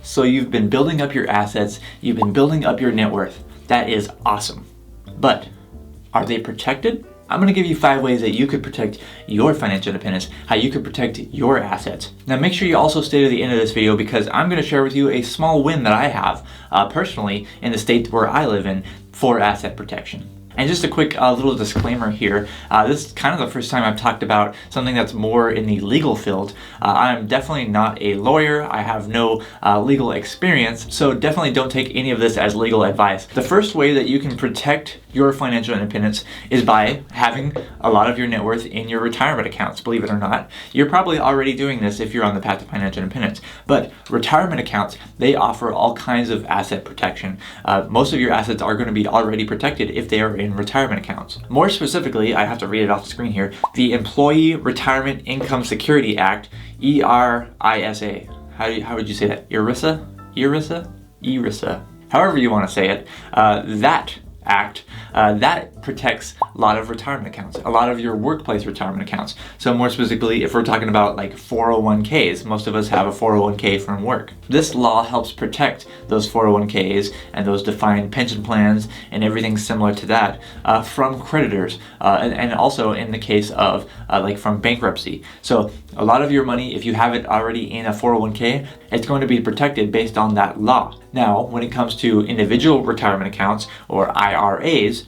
So you've been building up your assets, you've been building up your net worth. That is awesome. But are they protected? I'm going to give you 5 ways that you could protect your financial independence, how you could protect your assets. Now make sure you also stay to the end of this video because I'm going to share with you a small win that I have personally in the state where I live in for asset protection. And just a quick little disclaimer here. This is kind of the first time I've talked about something that's more in the legal field. I'm definitely not a lawyer. I have no legal experience, so definitely don't take any of this as legal advice. The first way that you can protect your financial independence is by having a lot of your net worth in your retirement accounts, believe it or not. You're probably already doing this if you're on the path to financial independence. But retirement accounts, they offer all kinds of asset protection. Most of your assets are going to be already protected if they are in retirement accounts. More specifically, I have to read it off the screen here, the Employee Retirement Income Security Act, ERISA. How would you say that? ERISA? However you want to say it. That act that protects a lot of retirement accounts, a lot of your workplace retirement accounts. So more specifically, if we're talking about like 401ks, most of us have a 401k from work. This law helps protect those 401ks and those defined pension plans and everything similar to that from creditors and also in the case of like from bankruptcy. So a lot of your money, if you have it already in a 401k, it's going to be protected based on that law. Now, when it comes to individual retirement accounts or IRAs,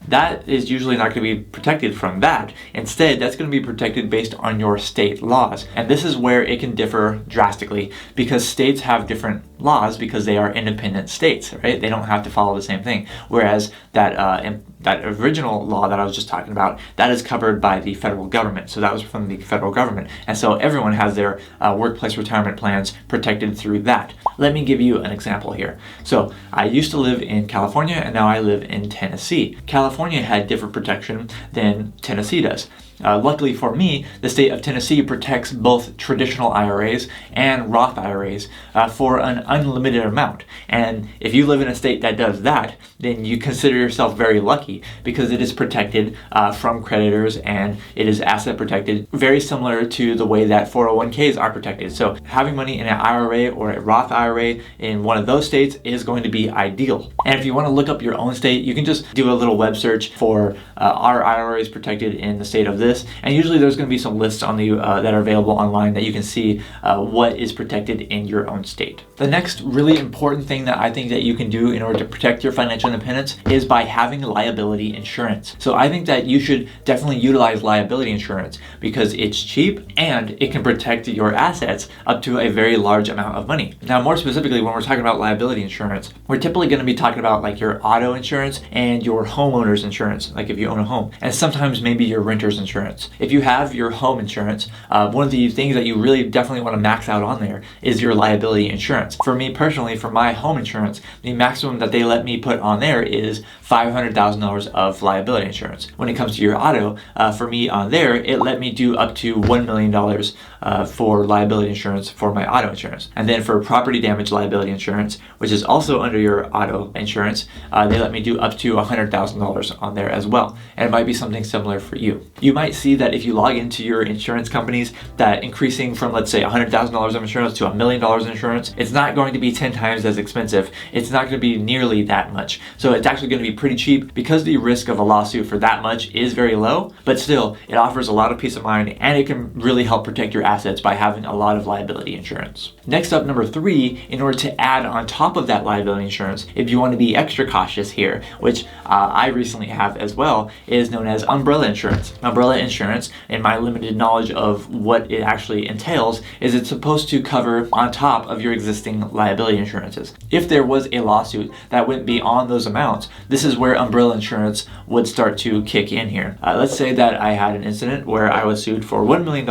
that is usually not going to be protected from that. Instead, that's going to be protected based on your state laws. And this is where it can differ drastically because states have different laws because they are independent states, right? They don't have to follow the same thing. Whereas that original law that I was just talking about, that is covered by the federal government. So that was from the federal government. And so everyone has their workplace retirement plans protected through that. Let me give you an example here. So I used to live in California and now I live in Tennessee. California had different protection than Tennessee does. Luckily for me, the state of Tennessee protects both traditional IRAs and Roth IRAs for an unlimited amount. And if you live in a state that does that, then you consider yourself very lucky because it is protected from creditors and it is asset protected, very similar to the way that 401ks are protected. So having money in an IRA or a Roth IRA in one of those states is going to be ideal. And if you want to look up your own state, you can just do a little web search for are IRAs protected in the state of this, and usually there's going to be some lists on the that are available online that you can see what is protected in your own state. The next really important thing that I think that you can do in order to protect your financial independence is by having liability insurance. So I think that you should definitely utilize liability insurance because it's cheap and it can protect your assets up to a very large amount of money. Now, more specifically, when we're talking about liability insurance, we're typically going to be talking about like your auto insurance and your homeowner's insurance, like if you own a home, and sometimes maybe your renter's insurance. If you have your home insurance, one of the things that you really definitely want to max out on there is your liability insurance. For me personally, for my home insurance, the maximum that they let me put on there is $500,000 of liability insurance. When it comes to your auto, for me on there, it let me do up to $1 million for liability insurance for my auto insurance. And then for property damage liability insurance, which is also under your auto insurance, they let me do up to $100,000 on there as well. And it might be something similar for you. You might see that if you log into your insurance companies, that increasing from, let's say, $100,000 of insurance to $1 million in insurance, it's not going to be 10 times as expensive. It's not going to be nearly that much. So it's actually going to be pretty cheap because the risk of a lawsuit for that much is very low, but still, it offers a lot of peace of mind and it can really help protect your assets by having a lot of liability insurance. Next up, number 3, in order to add on top of that liability insurance, if you want to be extra cautious here, which I recently have as well, is known as umbrella insurance. Umbrella insurance, in my limited knowledge of what it actually entails, is it's supposed to cover on top of your existing liability insurances. If there was a lawsuit that went beyond those amounts, this is where umbrella insurance would start to kick in here. Let's say that I had an incident where I was sued for $1 million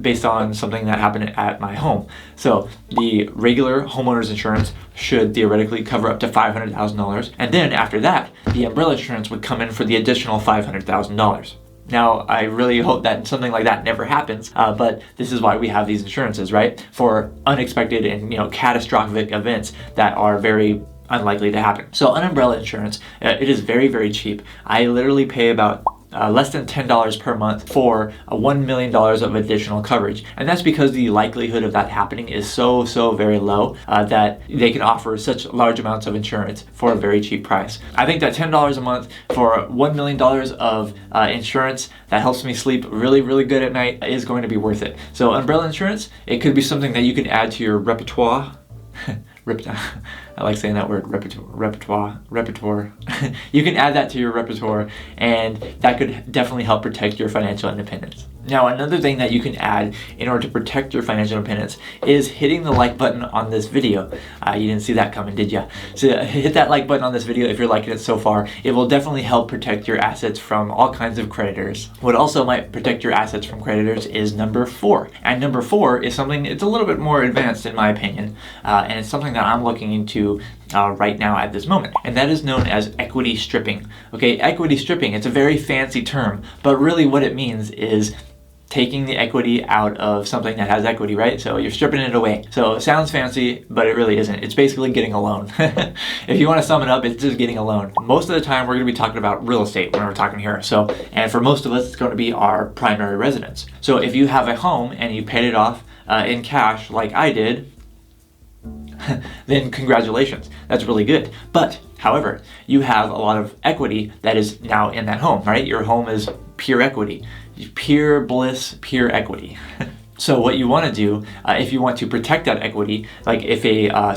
based on something that happened at my home. So the regular homeowner's insurance should theoretically cover up to $500,000, and then after that, the umbrella insurance would come in for the additional $500,000. Now, I really hope that something like that never happens, but this is why we have these insurances, right? For unexpected and catastrophic events that are very unlikely to happen. So on umbrella insurance, it is very, very cheap. I literally pay about less than $10 per month for $1 million of additional coverage. And that's because the likelihood of that happening is so very low that they can offer such large amounts of insurance for a very cheap price. I think that $10 a month for $1 million of insurance that helps me sleep really good at night is going to be worth it. So umbrella insurance, it could be something that you can add to your repertoire. I like saying that word, repertoire. You can add that to your repertoire, and that could definitely help protect your financial independence. Now, another thing that you can add in order to protect your financial independence is hitting the like button on this video. You didn't see that coming, did you? So hit that like button on this video if you're liking it so far. It will definitely help protect your assets from all kinds of creditors. What also might protect your assets from creditors is number 4. And number 4 is something, it's a little bit more advanced in my opinion, and it's something that I'm looking into right now at this moment, and that is known as equity stripping. Okay, equity stripping, it's a very fancy term, but really what it means is taking the equity out of something that has equity, right? So you're stripping it away. So it sounds fancy, but it really isn't. It's basically getting a loan. If you want to sum it up, it's just getting a loan. Most of the time, we're going to be talking about real estate when we're talking here. So, and for most of us, it's going to be our primary residence. So if you have a home and you paid it off in cash like I did, then congratulations, that's really good. But however, you have a lot of equity that is now in that home, right? Your home is pure equity, pure bliss, pure equity. So what you want to do, if you want to protect that equity, like if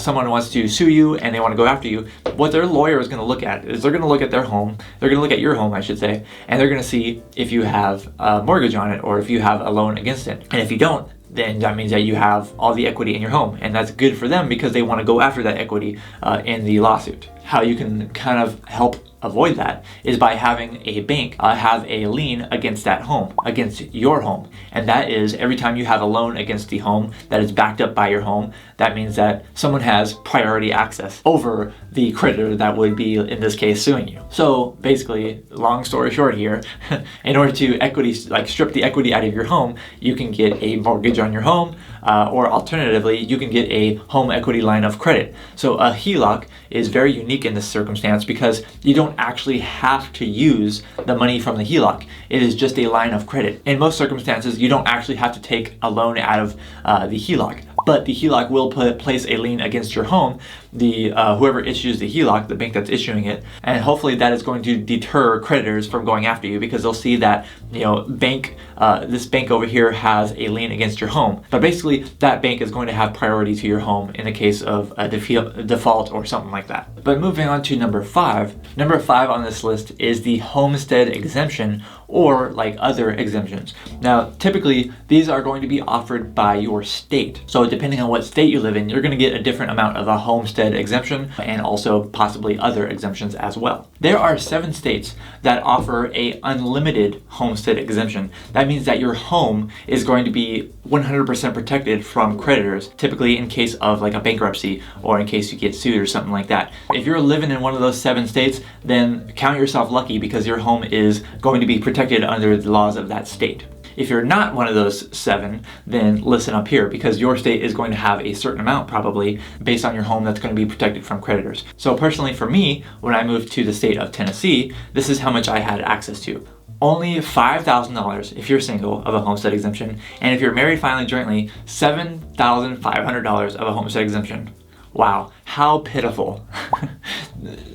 someone wants to sue you and they want to go after you, what their lawyer is going to look at is they're going to look at their home, they're going to look at your home, I should say, and they're going to see if you have a mortgage on it or if you have a loan against it. And if you don't, then that means that you have all the equity in your home, and that's good for them because they want to go after that equity in the lawsuit. How you can kind of help avoid that is by having a bank have a lien against that home, against your home. And that is every time you have a loan against the home that is backed up by your home, that means that someone has priority access over the creditor that would be, in this case, suing you. So basically, long story short here, in order to strip the equity out of your home, you can get a mortgage on your home, or alternatively, you can get a home equity line of credit. So a HELOC is very unique in this circumstance because you don't actually have to use the money from the HELOC. It is just a line of credit. In most circumstances, you don't actually have to take a loan out of the HELOC, but the HELOC will place a lien against your home, whoever issues the HELOC, the bank that's issuing it, and hopefully that is going to deter creditors from going after you because they'll see that, this bank over here has a lien against your home. But basically, that bank is going to have priority to your home in the case of a default or something like that. But moving on to number 5. Number 5 on this list is the Homestead Exemption, or like other exemptions. Now, typically, these are going to be offered by your state. So depending on what state you live in, you're going to get a different amount of a homestead exemption and also possibly other exemptions as well. There are 7 states that offer a unlimited homestead exemption. That means that your home is going to be 100% protected from creditors, typically in case of like a bankruptcy or in case you get sued or something like that. If you're living in one of those 7 states, then count yourself lucky because your home is going to be protected under the laws of that state. If you're not one of those 7, then listen up here because your state is going to have a certain amount probably based on your home that's going to be protected from creditors. So personally for me, when I moved to the state of Tennessee, this is how much I had access to. Only $5,000 if you're single of a homestead exemption, and if you're married filing jointly, $7,500 of a homestead exemption. Wow, how pitiful.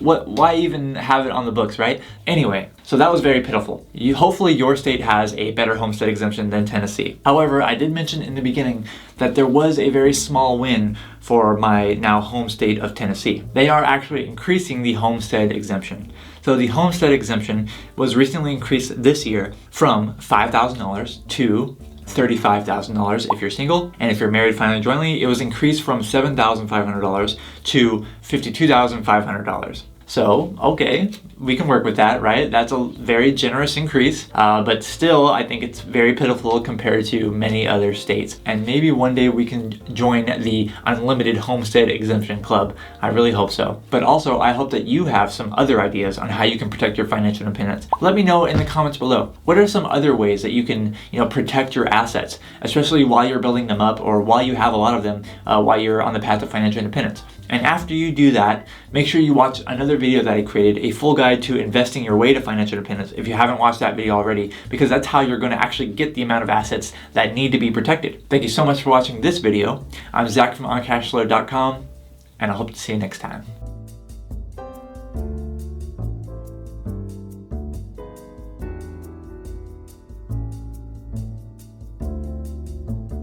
Why even have it on the books, right? Anyway, so that was very pitiful. Hopefully your state has a better homestead exemption than Tennessee. However, I did mention in the beginning that there was a very small win for my now home state of Tennessee. They are actually increasing the homestead exemption. So the homestead exemption was recently increased this year from $5,000 to $35,000 if you're single, and if you're married filing jointly, it was increased from $7,500 to $52,500. So, okay, we can work with that, right? That's a very generous increase, but still, I think it's very pitiful compared to many other states. And maybe one day we can join the Unlimited Homestead Exemption Club. I really hope so. But also, I hope that you have some other ideas on how you can protect your financial independence. Let me know in the comments below. What are some other ways that you can, protect your assets, especially while you're building them up or while you have a lot of them, while you're on the path of financial independence? And after you do that, make sure you watch another other video that I created, a full guide to investing your way to financial independence, if you haven't watched that video already, because that's how you're going to actually get the amount of assets that need to be protected. Thank you so much for watching this video. I'm Zach from OnCashflow.com, and I hope to see you next time.